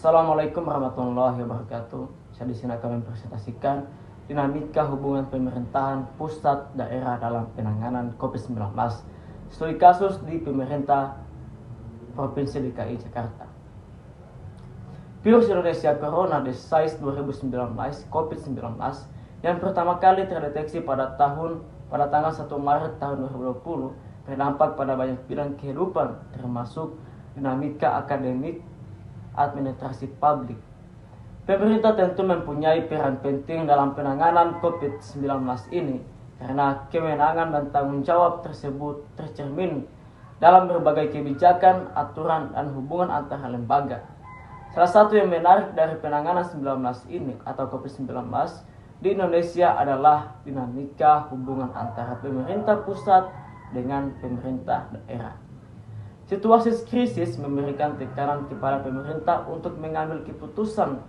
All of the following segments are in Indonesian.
Assalamualaikum warahmatullahi wabarakatuh. Saya di sini akan mempresentasikan dinamika hubungan pemerintahan pusat daerah dalam penanganan COVID-19. Studi kasus di pemerintah Provinsi DKI Jakarta. Virus Indonesia Corona Disease 2019 COVID-19 yang pertama kali terdeteksi pada tanggal 1 Maret tahun 2020 berdampak pada banyak bidang kehidupan termasuk dinamika akademik, administrasi publik. Pemerintah tentu mempunyai peran penting dalam penanganan COVID-19 ini karena kewenangan dan tanggung jawab tersebut tercermin dalam berbagai kebijakan, aturan, dan hubungan antara lembaga. Salah satu yang menarik dari penanganan 19 ini atau COVID-19 di Indonesia adalah dinamika hubungan antara pemerintah pusat dengan pemerintah daerah. Situasi krisis memberikan tekanan kepada pemerintah untuk mengambil keputusan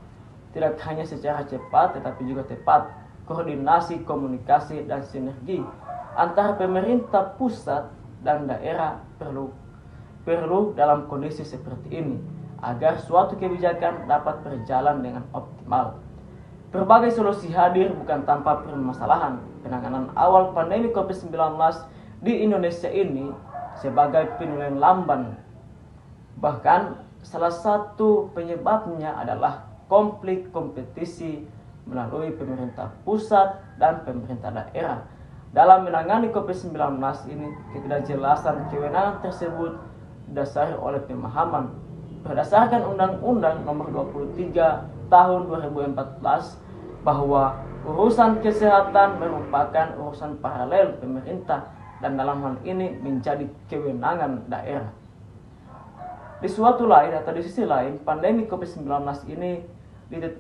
tidak hanya secara cepat tetapi juga tepat. Koordinasi, komunikasi, dan sinergi antara pemerintah pusat dan daerah perlu dalam kondisi seperti ini agar suatu kebijakan dapat berjalan dengan optimal. Berbagai solusi hadir bukan tanpa permasalahan. Penanganan awal pandemi COVID-19 di Indonesia ini sebagai penilaian lamban. Bahkan salah satu penyebabnya adalah konflik kompetisi melalui pemerintah pusat dan pemerintah daerah. Dalam menangani COVID-19 ini, ketidakjelasan kewenangan tersebut didasari oleh pemahaman berdasarkan Undang-Undang Nomor 23 Tahun 2014 bahwa urusan kesehatan merupakan urusan paralel pemerintah dan dalam hal ini menjadi kewenangan daerah. Di sisi lain, pandemi COVID-19 ini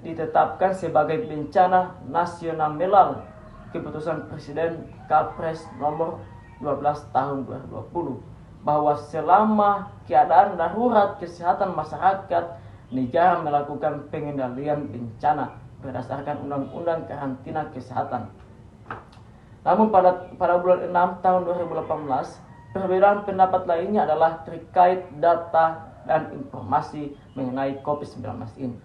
ditetapkan sebagai bencana nasional melalui keputusan Presiden Kapres nomor 12 tahun 2020 bahwa selama keadaan darurat kesehatan masyarakat, negara melakukan pengendalian bencana berdasarkan Undang-Undang Karantina Kesehatan. Namun pada bulan 6 tahun 2018, perbedaan pendapat lainnya adalah terkait data dan informasi mengenai COVID-19 ini.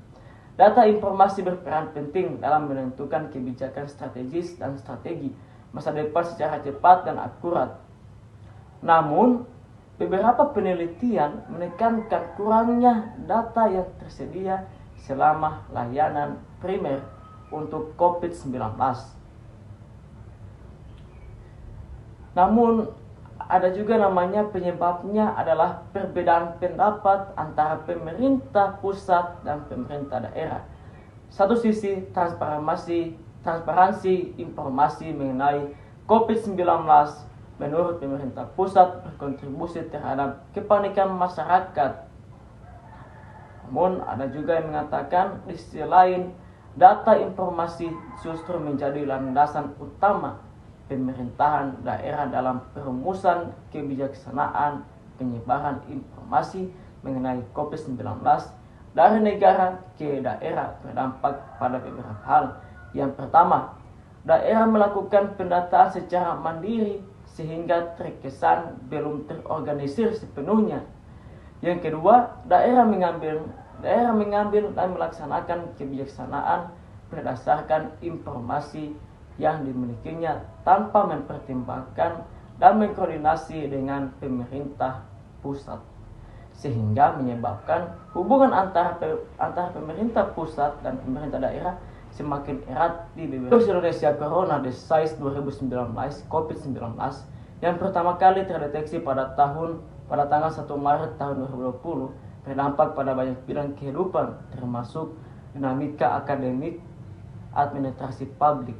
Data informasi berperan penting dalam menentukan kebijakan strategis dan strategi masa depan secara cepat dan akurat. Namun, beberapa penelitian menekankan kurangnya data yang tersedia selama layanan primer untuk COVID-19. Namun ada juga penyebabnya adalah perbedaan pendapat antara pemerintah pusat dan pemerintah daerah. Satu sisi transparansi informasi mengenai COVID-19 menurut pemerintah pusat berkontribusi terhadap kepanikan masyarakat. Namun ada juga yang mengatakan di sisi lain data informasi justru menjadi landasan utama pemerintahan daerah dalam perumusan kebijaksanaan penyebaran informasi mengenai COVID-19 dari negara ke daerah berdampak pada beberapa hal. Yang pertama, daerah melakukan pendataan secara mandiri sehingga terkesan belum terorganisir sepenuhnya. Yang kedua, daerah mengambil dan melaksanakan kebijaksanaan berdasarkan informasi yang dimilikinya tanpa mempertimbangkan dan mengkoordinasi dengan pemerintah pusat, sehingga menyebabkan hubungan antara pemerintah pusat dan pemerintah daerah semakin erat di Virus Indonesia Corona Disease 2019 COVID-19 yang pertama kali terdeteksi pada tanggal 1 Maret tahun 2020 berdampak pada banyak bidang kehidupan termasuk dinamika akademik, administrasi publik.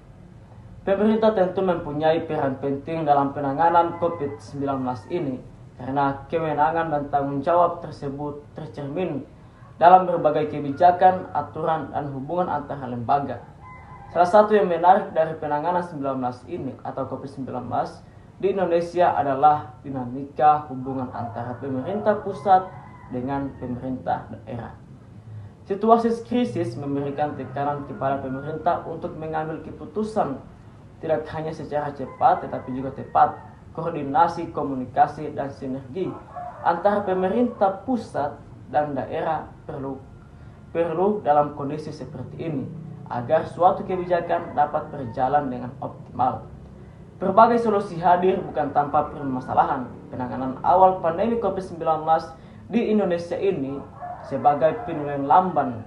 Pemerintah tentu mempunyai peran penting dalam penanganan COVID-19 ini karena kewenangan dan tanggung jawab tersebut tercermin dalam berbagai kebijakan, aturan, dan hubungan antara lembaga. Salah satu yang menarik dari penanganan 19 ini atau COVID-19 di Indonesia adalah dinamika hubungan antara pemerintah pusat dengan pemerintah daerah. Situasi krisis memberikan tekanan kepada pemerintah untuk mengambil keputusan tidak hanya secara cepat tetapi juga tepat. Koordinasi, komunikasi, dan sinergi antara pemerintah pusat dan daerah perlu dalam kondisi seperti ini agar suatu kebijakan dapat berjalan dengan optimal. Berbagai solusi hadir bukan tanpa permasalahan. Penanganan awal pandemi COVID-19 di Indonesia ini sebagai penilaian lamban.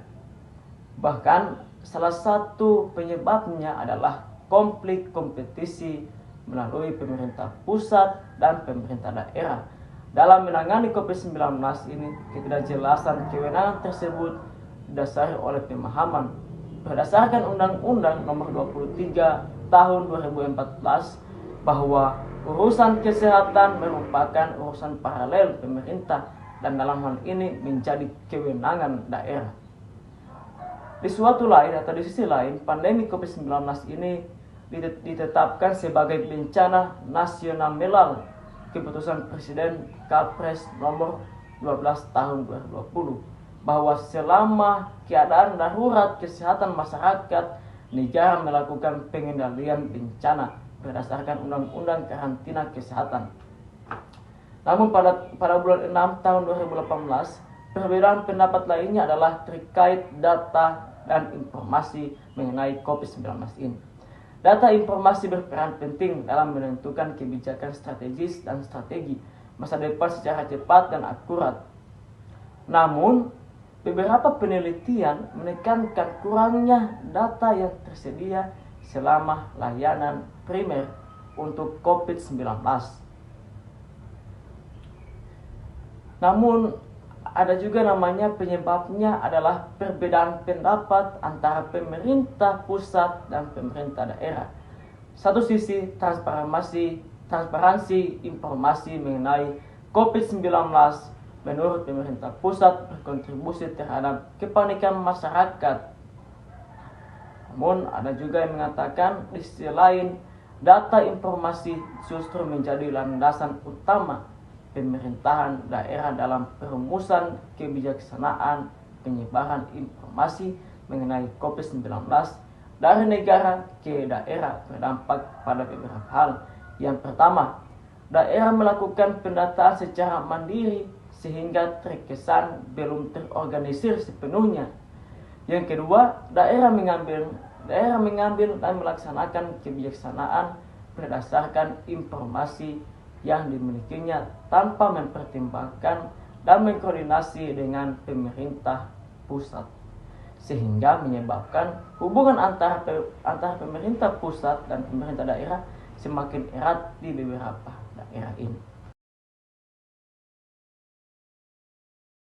Bahkan salah satu penyebabnya adalah konflik kompetisi melalui pemerintah pusat dan pemerintah daerah. Dalam menangani COVID-19 ini, ketidakjelasan kewenangan tersebut didasari oleh pemahaman berdasarkan Undang-Undang Nomor 23 Tahun 2014 bahwa urusan kesehatan merupakan urusan paralel pemerintah dan dalam hal ini menjadi kewenangan daerah. Di sisi lain, pandemi COVID-19 ini ditetapkan sebagai bencana nasional melalui keputusan Presiden Kapres nomor 12 tahun 2020 bahwa selama keadaan darurat kesehatan masyarakat, negara melakukan pengendalian bencana berdasarkan Undang-Undang Karantina Kesehatan. Namun pada bulan 6 tahun 2018, perbedaan pendapat lainnya adalah terkait data dan informasi mengenai COVID-19 ini. Data informasi berperan penting dalam menentukan kebijakan strategis dan strategi masa depan secara cepat dan akurat. Namun, beberapa penelitian menekankan kurangnya data yang tersedia selama layanan primer untuk COVID-19. Namun, ada juga namanya penyebabnya adalah perbedaan pendapat antara pemerintah pusat dan pemerintah daerah. Satu sisi, transparansi informasi mengenai COVID-19 menurut pemerintah pusat berkontribusi terhadap kepanikan masyarakat. Namun ada juga yang mengatakan di sisi lain, data informasi justru menjadi landasan utama pemerintahan daerah dalam perumusan kebijaksanaan penyebaran informasi mengenai COVID-19 dari negara ke daerah berdampak pada beberapa hal. Yang pertama, daerah melakukan pendataan secara mandiri sehingga terkesan belum terorganisir sepenuhnya. Yang kedua, daerah mengambil dan melaksanakan kebijaksanaan berdasarkan informasi yang dimilikinya tanpa mempertimbangkan dan mengkoordinasi dengan pemerintah pusat, sehingga menyebabkan hubungan antara pemerintah pusat dan pemerintah daerah semakin erat di beberapa daerah ini.